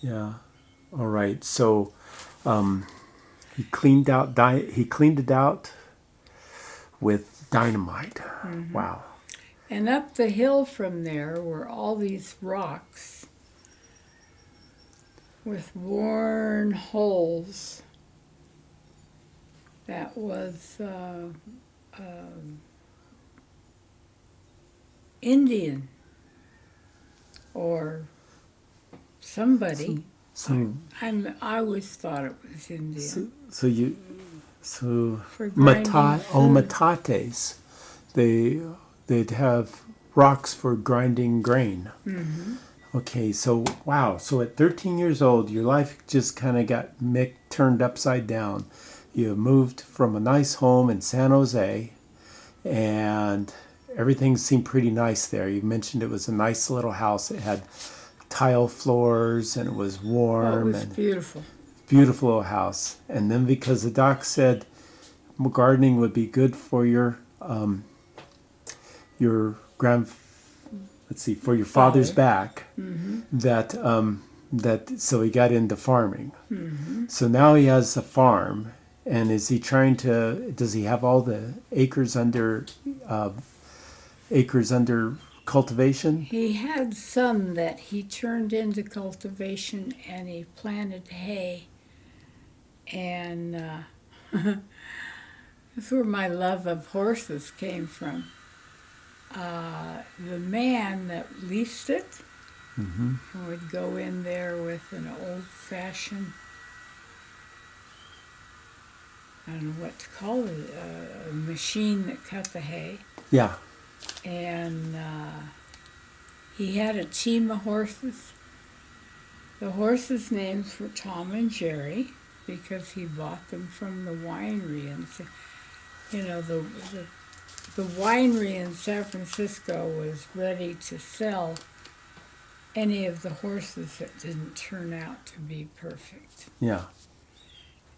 Yeah. All right. So he cleaned it out with dynamite. Wow. And up the hill from there were all these rocks with worn holes. That was Indian or somebody. I always thought it was Indian. For grinding food. metates. They'd have rocks for grinding grain. Okay, so wow. So at 13 years old, your life just kind of got turned upside down. You moved from a nice home in San Jose, and everything seemed pretty nice there. You mentioned it was a nice little house. It had tile floors, and it was warm. It was beautiful. Beautiful little house. And then because the doc said gardening would be good for your father's back, so he got into farming. So now he has a farm, and does he have all the acres under cultivation? He had some that he turned into cultivation, and he planted hay. And that's where my love of horses came from. The man that leased it would go in there with an old-fashioned, I don't know what to call it, a machine that cut the hay. Yeah. And he had a team of horses. The horses' names were Tom and Jerry, because he bought them from the winery. And, the winery in San Francisco was ready to sell any of the horses that didn't turn out to be perfect. Yeah.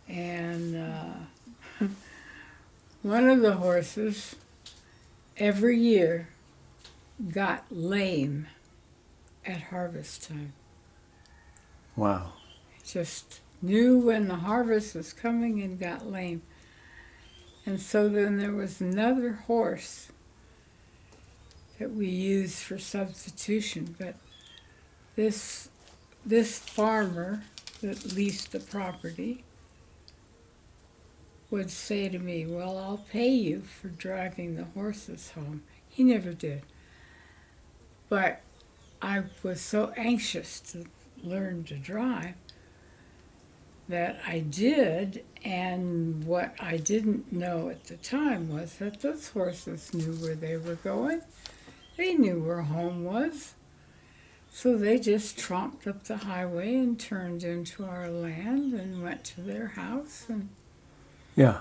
And one of the horses every year got lame at harvest time. Wow. Just knew when the harvest was coming and got lame. And so then there was another horse that we used for substitution, but this farmer that leased the property would say to me, well, I'll pay you for driving the horses home. He never did. But I was so anxious to learn to drive that I did, and what I didn't know at the time was that those horses knew where they were going. They knew where home was. So they just tromped up the highway and turned into our land and went to their house, and yeah,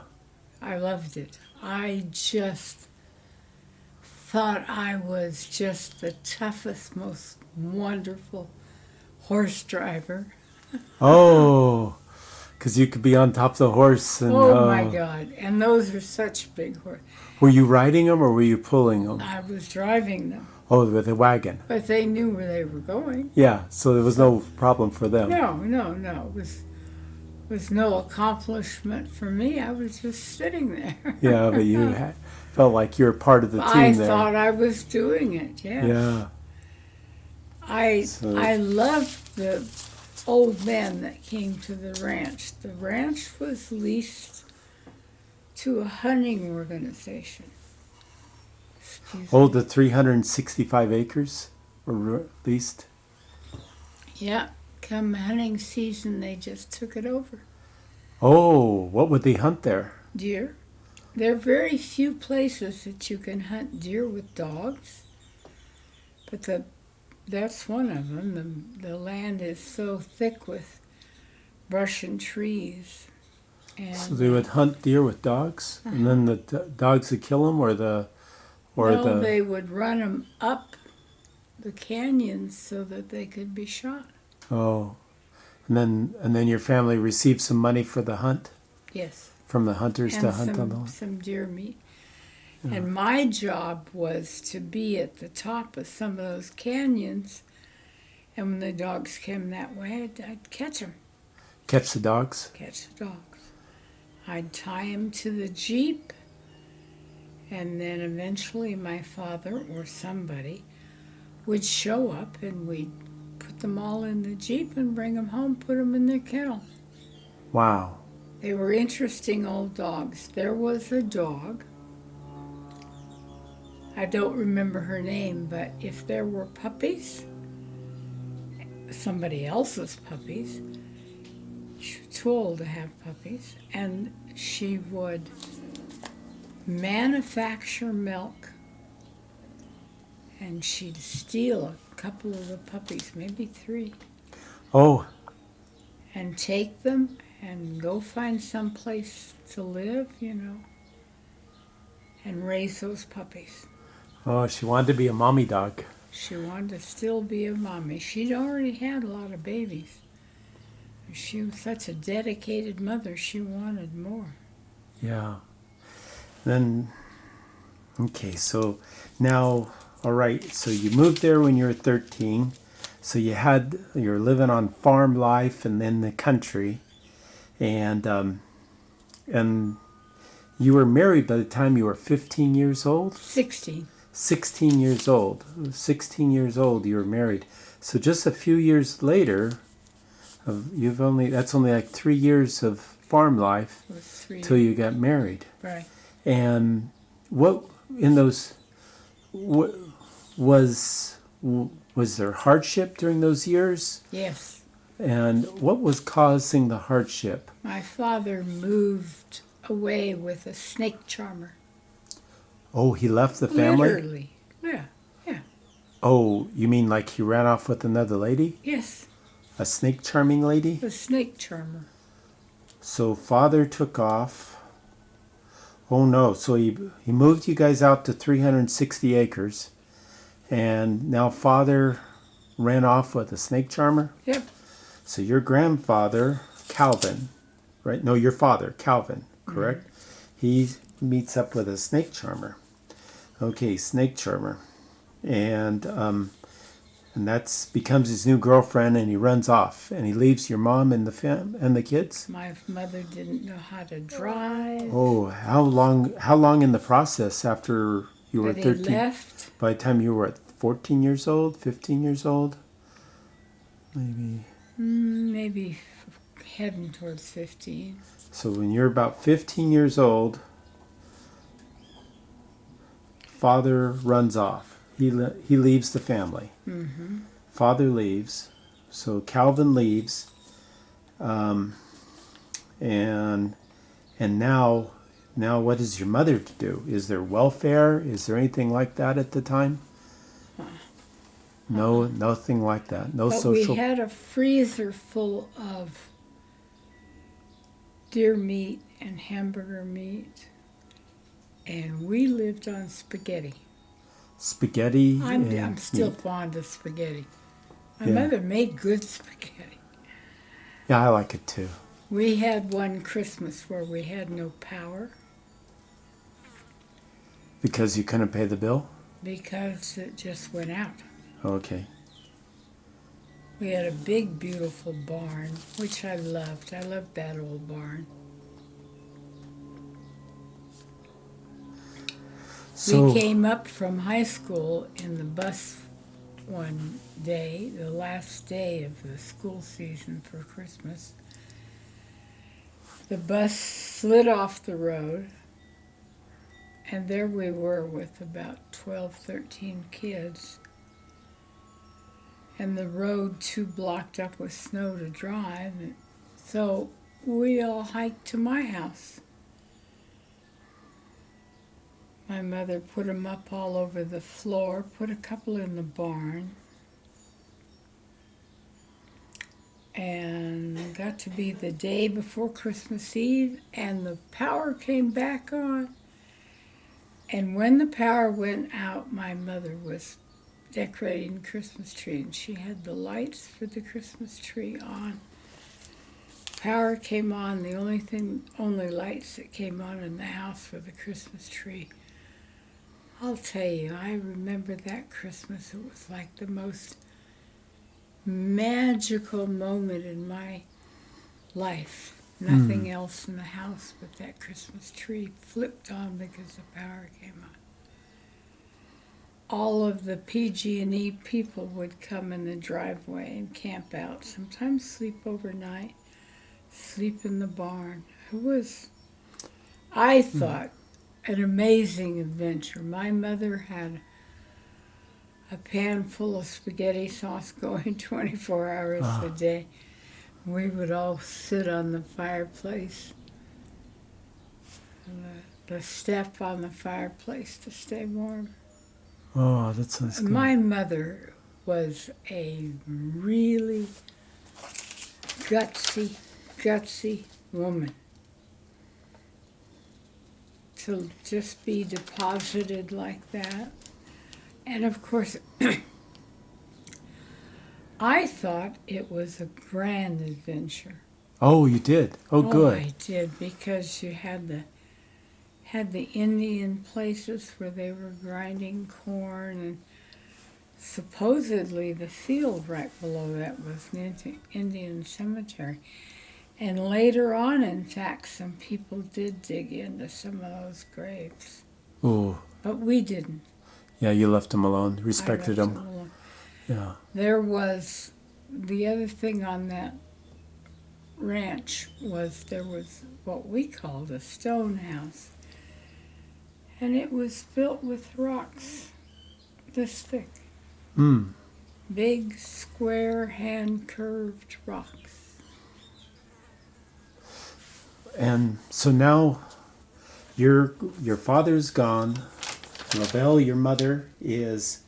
I loved it. I just thought I was just the toughest, most wonderful horse driver. Oh, because you could be on top of the horse. And, oh my God. And those are such big horses. Were you riding them or were you pulling them? I was driving them. Oh, with a wagon. But they knew where they were going. Yeah, so there was no problem for them. No. It was no accomplishment for me. I was just sitting there. Yeah, but you felt like you were part of the team there. I thought I was doing it, yes. Yeah. I loved the old men that came to the ranch. The ranch was leased to a hunting organization. The 365 acres were leased? Yeah. Come hunting season, they just took it over. Oh, what would they hunt there? Deer. There are very few places that you can hunt deer with dogs, but that's one of them. The land is so thick with brush and trees. And so they would hunt deer with dogs, and then the dogs would kill them, they would run them up the canyons so that they could be shot. Oh, and then your family received some money for the hunt? Yes. From the hunters to hunt on the land? Some deer meat. Yeah. And my job was to be at the top of some of those canyons And when the dogs came that way, I'd catch them. Catch the dogs? Catch the dogs. I'd tie them to the Jeep, and then eventually my father or somebody would show up, and we'd put them all in the Jeep and bring them home, put them in their kennel. Wow. They were interesting old dogs. There was a dog. I don't remember her name, but if there were puppies, somebody else's puppies, she was too old to have puppies, and she would manufacture milk, and she'd steal a couple of the puppies, maybe 3, Oh, and take them and go find some place to live, and raise those puppies. oh, she wanted to be a mommy dog. She wanted to still be a mommy. She'd already had a lot of babies. She was such a dedicated mother, she wanted more. Yeah. Then, okay, so now, all right, so you moved there when you were 13. So you're living on farm life and then the country. And you were married by the time you were 15 years old? 16. 16 years old. 16 years old, you were married. So just a few years later, that's only like 3 years of farm life Was 3. till you got married. Right. And what in those was there hardship during those years? Yes. And what was causing the hardship? My father moved away with a snake charmer. Oh, he left the family? Literally. Yeah. Oh, you mean like he ran off with another lady? Yes. A snake charming lady? The snake charmer. So father took off. Oh no, so he moved you guys out to 360 acres. And now father ran off with a snake charmer? Yep. So your grandfather, Calvin, right? No, your father, Calvin, correct? Mm-hmm. He meets up with a snake charmer. Okay, snake charmer. And that's becomes his new girlfriend, and he runs off, and he leaves your mom and the kids. My mother didn't know how to drive. Oh, how long in the process after you were 13? He left. By the time you were 14 years old, 15 years old, maybe. Maybe heading towards 15. So when you're about 15 years old, father runs off. He leaves the family. Mm-hmm. Father leaves. So Calvin leaves. And now what is your mother to do? Is there welfare? Is there anything like that at the time? No, nothing like that. No but social. We had a freezer full of deer meat and hamburger meat, and we lived on spaghetti. Spaghetti. I'm still fond of spaghetti. My mother made good spaghetti. Yeah, I like it too. We had one Christmas where we had no power. Because you couldn't pay the bill? Because it just went out. Okay. We had a big, beautiful barn, which I loved. I loved that old barn. So, we came up from high school in the bus one day, the last day of the school season for Christmas. The bus slid off the road, and there we were with about 12, 13 kids. And the road too blocked up with snow to drive. So we all hiked to my house. My mother put them up all over the floor, put a couple in the barn. And it got to be the day before Christmas Eve, and the power came back on. And when the power went out, my mother was decorating the Christmas tree, and she had the lights for the Christmas tree on. Power came on, the only lights that came on in the house for the Christmas tree. I'll tell you, I remember that Christmas. It was like the most magical moment in my life. Nothing else in the house but that Christmas tree flipped on because the power came on. All of the PG&E people would come in the driveway and camp out, sometimes sleep overnight, sleep in the barn. It was, I thought, an amazing adventure. My mother had a pan full of spaghetti sauce going 24 hours a day. We would all sit on the fireplace, the step on the fireplace to stay warm. Oh, that sounds good. My mother was a really gutsy woman. To just be deposited like that. And of course, I thought it was a grand adventure. Oh, you did? Oh, good. I did, because you had the Indian places where they were grinding corn, and supposedly the field right below that was an Indian cemetery. And later on, in fact, some people did dig into some of those graves. Oh. But we didn't. Yeah, you left them alone, respected them. Alone. Yeah. There was, the other thing on that ranch was there was what we called a stone house. And it was built with rocks this thick. Big, square, hand-curved rocks. And so now your father's gone. Lavelle, your mother, is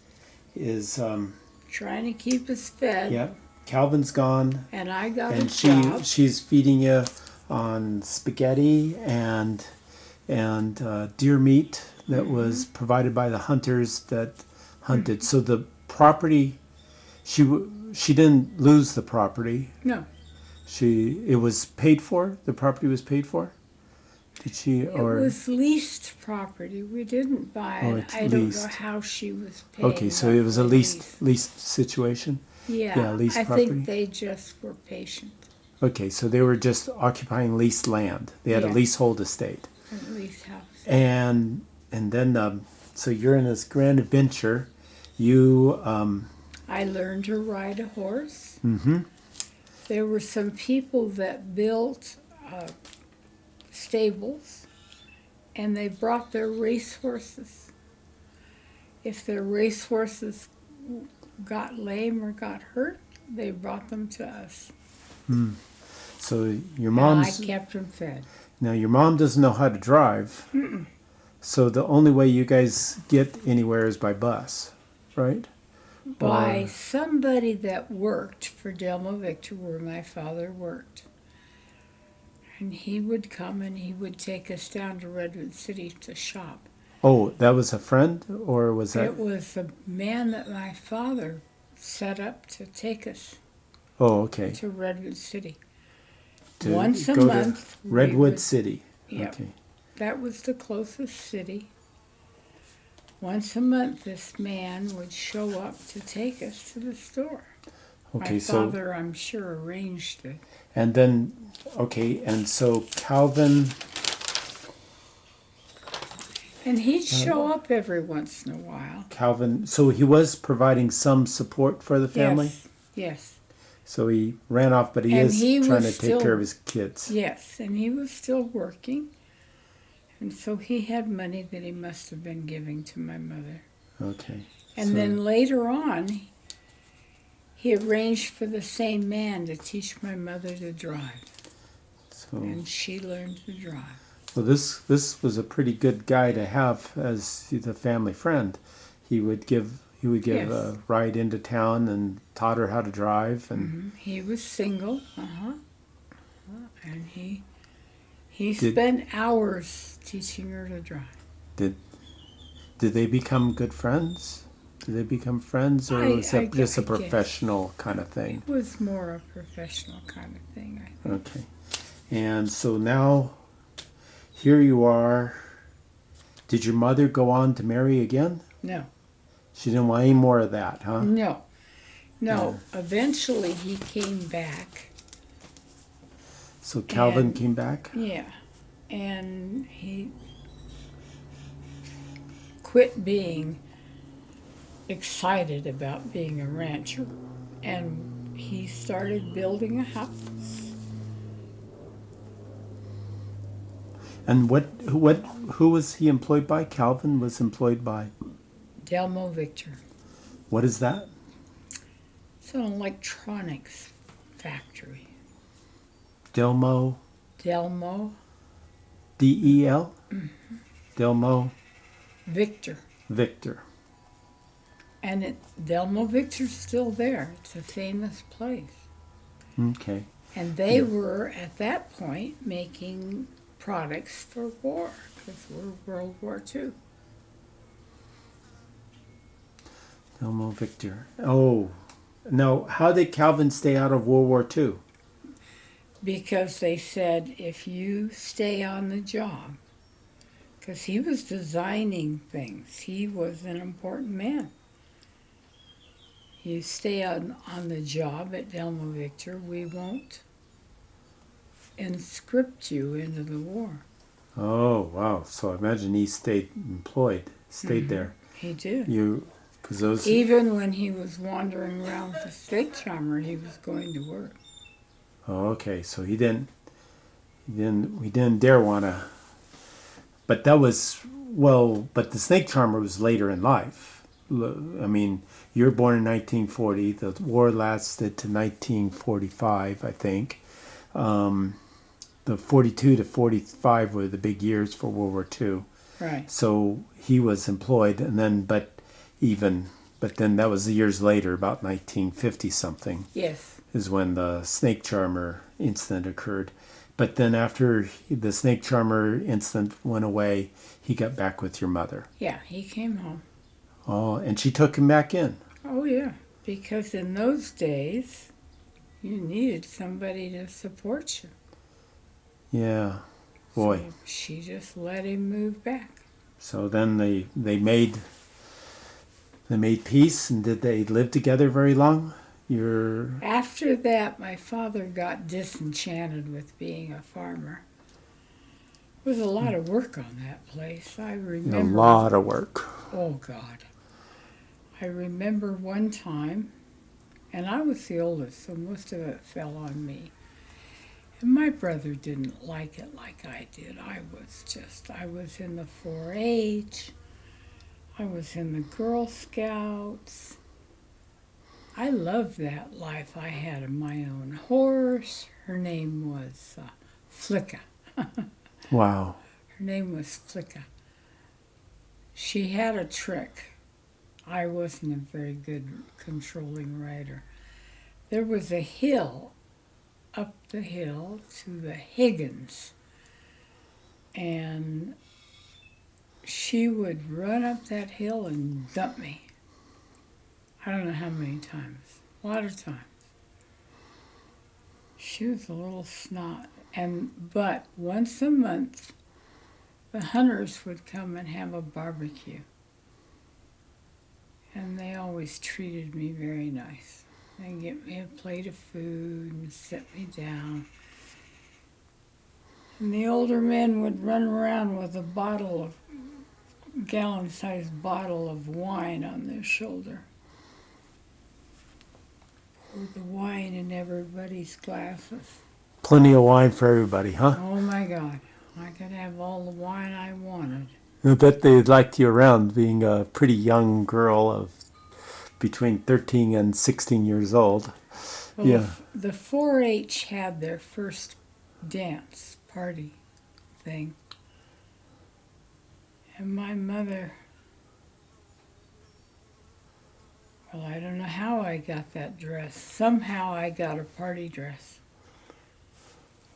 Trying to keep us fed. yeah. Calvin's gone, And I got a and job. she's feeding you on spaghetti and deer meat that was provided by the hunters that hunted. So the property, she didn't lose the property. No. It was paid for. The property was paid for. Did she or? It was leased property. We didn't buy Oh, it. it's I don't know leased. how she was paid. Okay, so it was a leased situation. Yeah, leased I property. think they just were patient. Okay, so they were just occupying leased land. They had a Yeah. leasehold estate. At least house. And then so you're in this grand adventure. You I learned to ride a horse. mhm. There were some people that built stables, and they brought their racehorses. If their racehorses got lame or got hurt, they brought them to us. So your And mom's I kept them fed. now your mom doesn't know how to drive. So the only way you guys get anywhere is by bus, right? By somebody that worked for Delma Victor, where my father worked. And he would come and he would take us down to Redwood City to shop. Oh, that was a friend, or was that? It was the man that my father set up to take us Oh, okay. to Redwood City. To Once a go to month. we Redwood would- City. Yep. Okay. That was the closest city. Once a month, this man would show up to take us to the store. Okay. My So father, I'm sure, arranged it. and then and so Calvin. And he'd show up every once in a while. Calvin. So he was providing some support for the family. Yes. So he ran off, but he And is he trying to was take still- care of his kids. Yes, and he was still working. And so he had money that he must have been giving to my mother. Okay. And So- then later on, he arranged for the same man to teach my mother to drive. So And she learned to drive. well, this was a pretty good guy to have as the family friend. He would give Yes. a ride into town and taught her how to drive and. He was single, and he Did- spent hours teaching her to drive. Did they become good friends? Did they become friends, or was I that just a guess. professional kind of thing? It was more a professional kind of thing, I think. Okay. And so now, here you are. Did your mother go on to marry again? No, She didn't want any more of that, huh? no. No, eventually he came back. So Calvin And- came back? Yeah, and he quit being excited about being a rancher, and he started building a house. And who was he employed by? Calvin was employed by? Delmo Victor. What is that? It's an electronics factory. Delmo, Delmo D-E-L? Delmo Victor. Victor. And Delmo Victor's still there. It's a famous place. Okay. And they were, at that point, making products for war, because we're World War II. Delmo Victor. Oh. Now, how did Calvin stay out of World War II? Because they said, if you stay on the job, because he was designing things, he was an important man. You stay on the job at Delmo Victor, we won't conscript you into the war. Oh, wow. So I imagine he stayed employed, stayed there. He did. Because those... Even when he was wandering around with the snake charmer, he was going to work. Oh, okay. So we didn't dare want to... But that was, but the snake charmer was later in life. I mean, you were born in 1940. The war lasted to 1945, I think. The 42 to 45 were the big years for World War II. Right. So he was employed, and then, but then that was years later, about 1950 something. Yes. Is when the snake charmer incident occurred. But then after the snake charmer incident went away, he got back with your mother. Yeah, he came home. Oh, and she took him back in. Oh, yeah, because in those days, you needed somebody to support you. Yeah, boy. So she just let him move back. So then they made peace, and did they live together very long? After that, my father got disenchanted with being a farmer. It was a lot of work on that place. I remember. A lot of work. Oh, God. I remember one time, and I was the oldest, so most of it fell on me. And my brother didn't like it like I did. I was in the 4-H. I was in the Girl Scouts. I loved that life. I had my own horse. Her name was Flicka. Wow. Her name was Flicka. She had a trick. I wasn't a very good controlling rider. There was a hill up the hill to the Higgins, and she would run up that hill and dump me. I don't know how many times. A lot of times. She was a little snot. But once a month, the hunters would come and have a barbecue. And they always treated me very nice. They'd get me a plate of food and sit me down. And the older men would run around with a gallon-sized bottle of wine on their shoulder. Pour the wine in everybody's glasses. Plenty of wine for everybody, huh? Oh my God, I could have all the wine I wanted. I bet they liked you around, being a pretty young girl of between 13 and 16 years old. Well, Yeah. The 4-H had their first dance party thing. And my mother, well, I don't know how I got that dress. Somehow I got a party dress.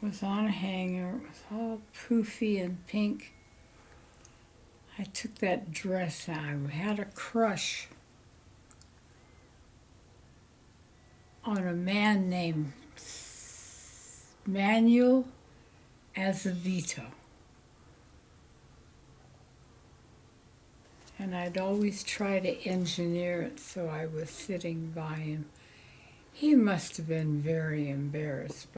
It was on a hanger. It was all poofy and pink. I took that dress out. I had a crush on a man named Manuel Azevedo. And I'd always try to engineer it so I was sitting by him. He must have been very embarrassed